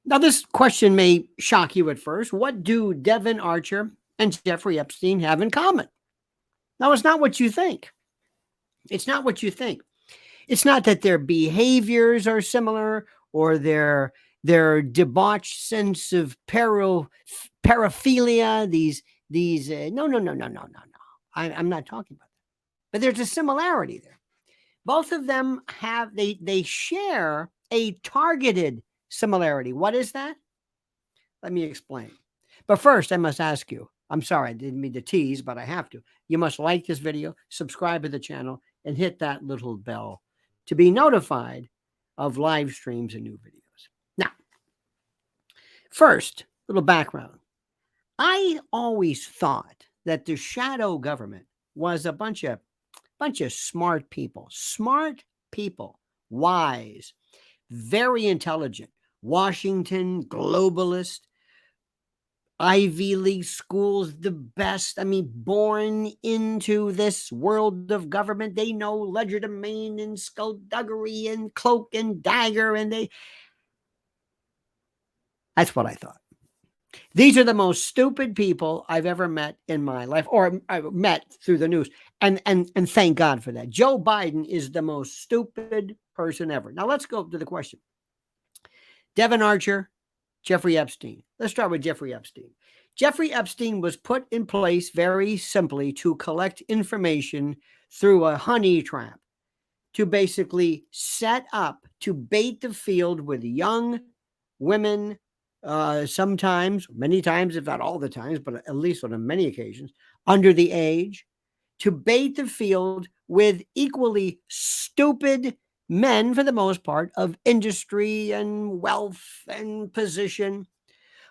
Now, this question may shock you at first. What do Devon Archer and Jeffrey Epstein have in common? Now, it's not what you think. It's not what you think. It's not that their behaviors are similar or their debauched sense of paraphilia. No. I'm not talking about that. But there's a similarity there. Both of them have they share a targeted similarity. What is that? Let me explain. But first, I must ask you. I'm sorry, I didn't mean to tease, but I have to. You must like this video, subscribe to the channel, and hit that little bell to be notified of live streams and new videos. Now, first, little background. I always thought that the shadow government was a bunch of smart people, wise, very intelligent, Washington globalist, Ivy League schools, the best. I mean, born into this world of government. They know legerdemain and skullduggery and cloak and dagger, and that's what I thought. These are the most stupid people I've ever met in my life, or I met through the news. And thank God for that. Joe Biden is the most stupid person ever. Now let's go to the question. Devon Archer, Jeffrey Epstein. Let's start with Jeffrey Epstein. Jeffrey Epstein was put in place very simply to collect information through a honey trap, to basically set up, to bait the field with young women, sometimes, many times, if not all the times, but at least on many occasions, under the age, to bait the field with equally stupid men, for the most part, of industry and wealth and position,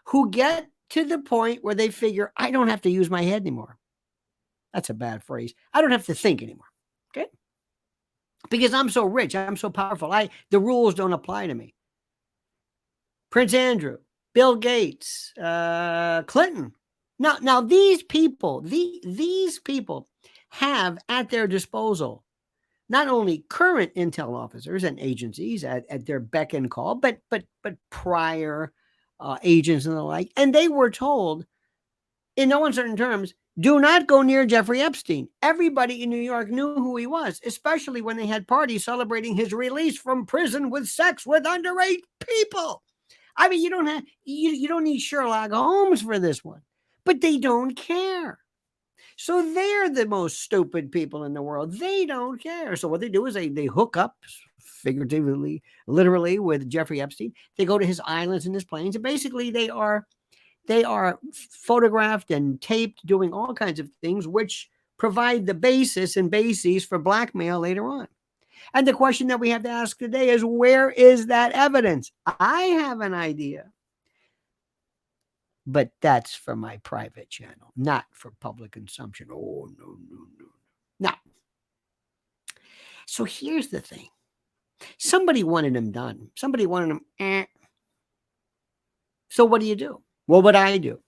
who get to the point where they figure, I don't have to use my head anymore. That's a bad phrase. I don't have to think anymore. Okay? Because I'm so rich, I'm so powerful. The rules don't apply to me. Prince Andrew, Bill Gates, Clinton. Now these people, these people have at their disposal not only current intel officers and agencies at their beck and call, but prior agents and the like. And they were told, in no uncertain terms, do not go near Jeffrey Epstein. Everybody in New York knew who he was, especially when they had parties celebrating his release from prison with sex with underage people. I mean, you don't need Sherlock Holmes for this one, but they don't care. So they're the most stupid people in the world. They don't care. So what they do is they hook up, figuratively, literally, with Jeffrey Epstein. They go to his islands and his planes, and basically they are photographed and taped doing all kinds of things which provide the basis for blackmail later on. And the question that we have to ask today is, where is that evidence? I have an idea. But that's for my private channel, not for public consumption. Oh, no. Now, so here's the thing. Somebody wanted him done. Somebody wanted him. So what do? What would I do?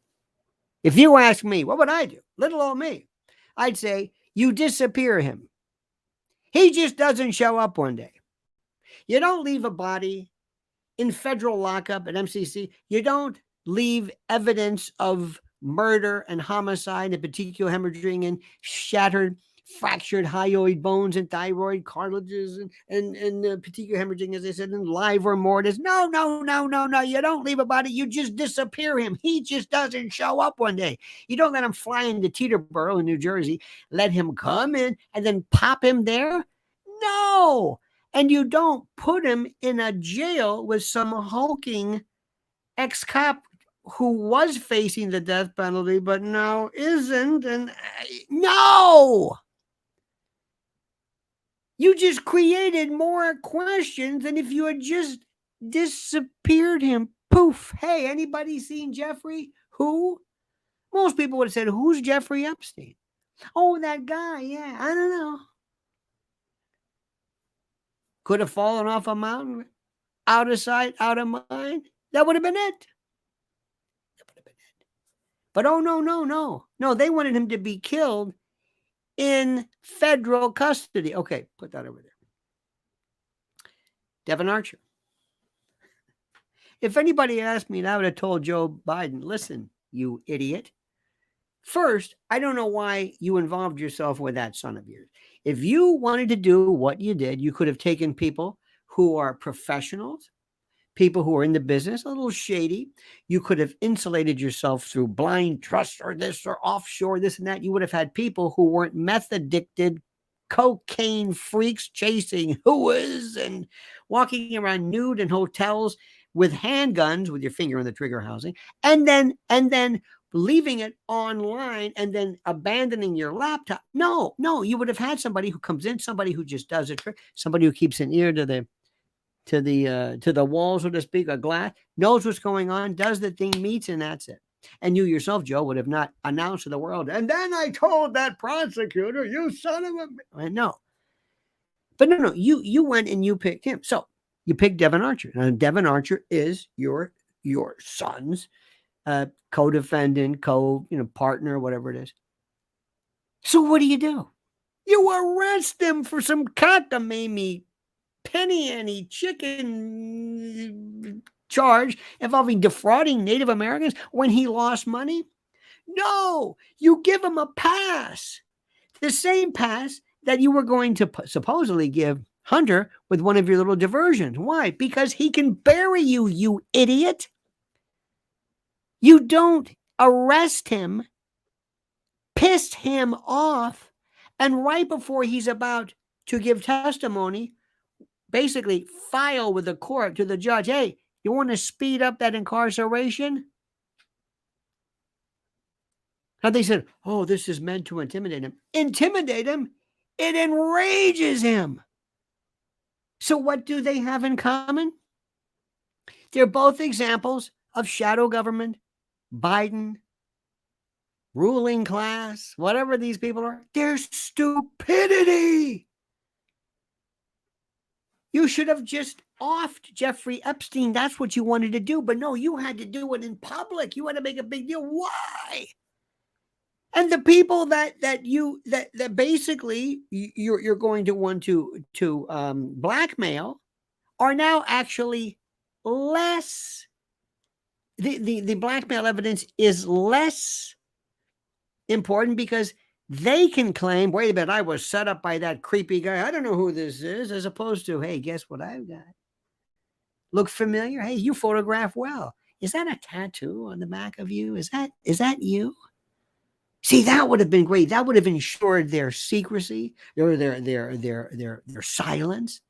If you ask me, what would I do? Little old me. I'd say, you disappear him. He just doesn't show up one day. You don't leave a body in federal lockup at MCC. You don't leave evidence of murder and homicide and petechial hemorrhaging and shattered, fractured hyoid bones and thyroid cartilages and petechial hemorrhaging, as I said, and livor mortis. No. You don't leave a body. You just disappear him. He just doesn't show up one day. You don't let him fly into Teterboro in New Jersey, let him come in and then pop him there. No. And you don't put him in a jail with some hulking ex-cop who was facing the death penalty, but now isn't. And no, you just created more questions than if you had just disappeared him. Poof. Hey, anybody seen Jeffrey? Who? Most people would have said, who's Jeffrey Epstein? Oh, that guy. Yeah, I don't know. Could have fallen off a mountain, out of sight, out of mind. That would have been it. But oh, no, they wanted him to be killed in federal custody. Okay, put that over there. Devon Archer. If anybody asked me, and I would have told Joe Biden, listen, you idiot. First, I don't know why you involved yourself with that son of yours. If you wanted to do what you did, you could have taken people who are professionals, people who are in the business, a little shady. You could have insulated yourself through blind trust or this or offshore, this and that. You would have had people who weren't meth addicted, cocaine freaks chasing hooas and walking around nude in hotels with handguns with your finger on the trigger housing, and then leaving it online and then abandoning your laptop. No, you would have had somebody who comes in, somebody who just does it, somebody who keeps an ear to the wall, so to speak, a glass, knows what's going on, does the thing, meets, and that's it. And you yourself, Joe, would have not announced to the world, and then I told that prosecutor, you son of a... No. But no, you went and you picked him. So you picked Devon Archer. Now, Devon Archer is your son's co-defendant, partner, whatever it is. So what do? You arrest him for some cockamamie, penny ante chicken charge involving defrauding Native Americans when he lost money? No, you give him a pass. The same pass that you were going to supposedly give Hunter with one of your little diversions. Why? Because he can bury you, you idiot. You don't arrest him, piss him off, and right before he's about to give testimony, basically file with the court to the judge, hey, you want to speed up that incarceration? Now they said, oh, this is meant to intimidate him. Intimidate him? It enrages him. So what do they have in common? They're both examples of shadow government, Biden, ruling class, whatever these people are. They're stupidity. You should have just offed Jeffrey Epstein. That's what you wanted to do. But no, you had to do it in public. You had to make a big deal. Why? And the people that basically you're going to want to blackmail are now actually less. The blackmail evidence is less important because they can claim, wait a minute, I was set up by that creepy guy. I don't know who this is, as opposed to, hey, guess what I've got? Look familiar? Hey, you photograph well. Is that a tattoo on the back of you? Is that you? See, that would have been great. That would have ensured their secrecy, or their silence,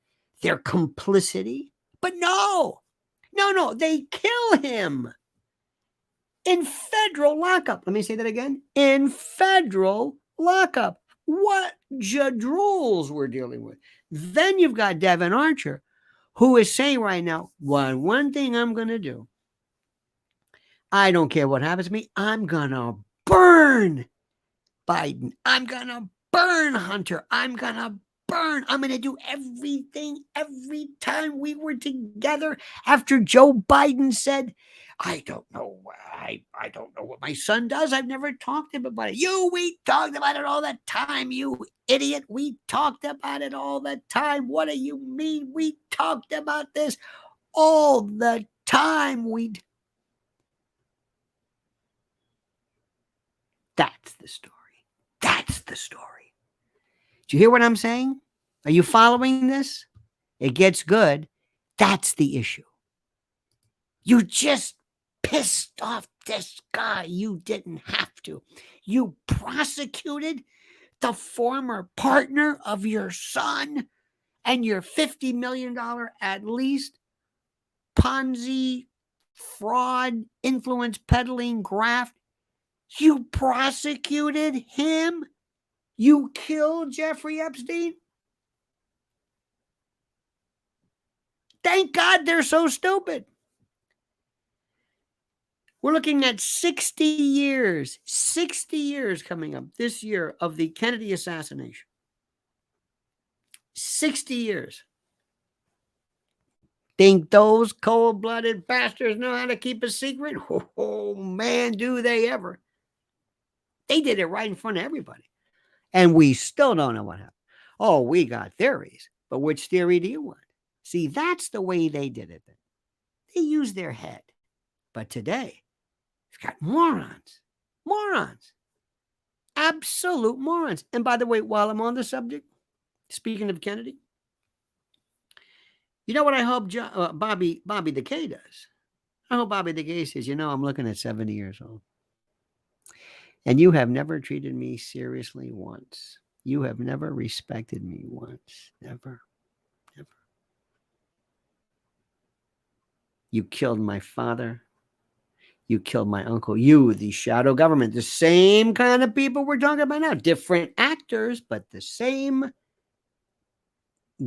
their complicity. But no, they kill him in federal lockup. Let me say that again. In federal lockup. What jadrules we're dealing with. Then you've got Devon Archer, who is saying right now, one thing I'm going to do, I don't care what happens to me, I'm going to burn Biden. I'm going to burn Hunter. I'm going to do everything every time we were together after Joe Biden said, I don't know what my son does. I've never talked to him about it. We talked about it all the time, you idiot. We talked about it all the time. What do you mean? We talked about this all the time. That's the story. That's the story. Do you hear what I'm saying? Are you following this? It gets good. That's the issue. You just pissed off this guy. You didn't have to. You prosecuted the former partner of your son and your $50 million at least Ponzi, fraud, influence peddling, graft. You prosecuted him. You killed Jeffrey Epstein. Thank God they're so stupid. We're looking at 60 years coming up this year of the Kennedy assassination. 60 years. Think those cold-blooded bastards know how to keep a secret? Oh, man, do they ever. They did it right in front of everybody. And we still don't know what happened. Oh, we got theories. But which theory do you want? See, that's the way they did it then. They use their head. But today, we've got morons. Morons. Absolute morons. And by the way, while I'm on the subject, speaking of Kennedy, you know what I hope Bobby DeKay does? I hope Bobby DeKay says, I'm looking at 70 years old. And you have never treated me seriously once. You have never respected me once. Never. Never. You killed my father. You killed my uncle. You, the shadow government, the same kind of people we're talking about now. Different actors, but the same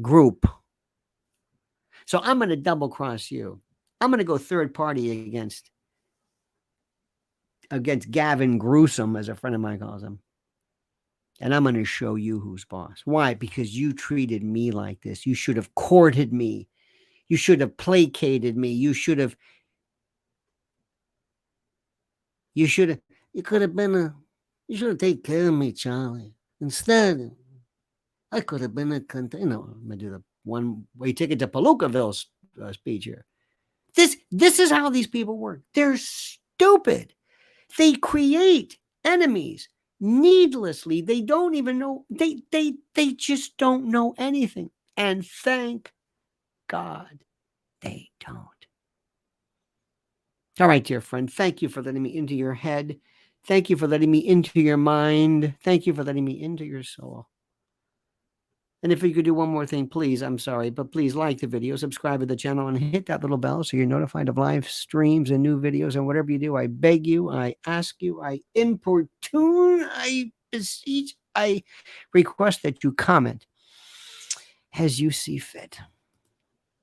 group. So I'm going to double cross you. I'm going to go third party against Gavin Gruesome, as a friend of mine calls him. And I'm going to show you who's boss. Why? Because you treated me like this. You should have courted me. You should have placated me. You could have taken care of me, Charlie. Instead, I could have been I'm going to do the one-way ticket to Palookaville speech here. This is how these people work. They're stupid. They create enemies needlessly. They don't even know. They just don't know anything. And thank God they don't. All right, dear friend. Thank you for letting me into your head. Thank you for letting me into your mind. Thank you for letting me into your soul. And if you could do one more thing, please, I'm sorry, but please like the video, subscribe to the channel, and hit that little bell so you're notified of live streams and new videos. And whatever you do, I beg you, I ask you, I importune, I beseech, I request that you comment as you see fit.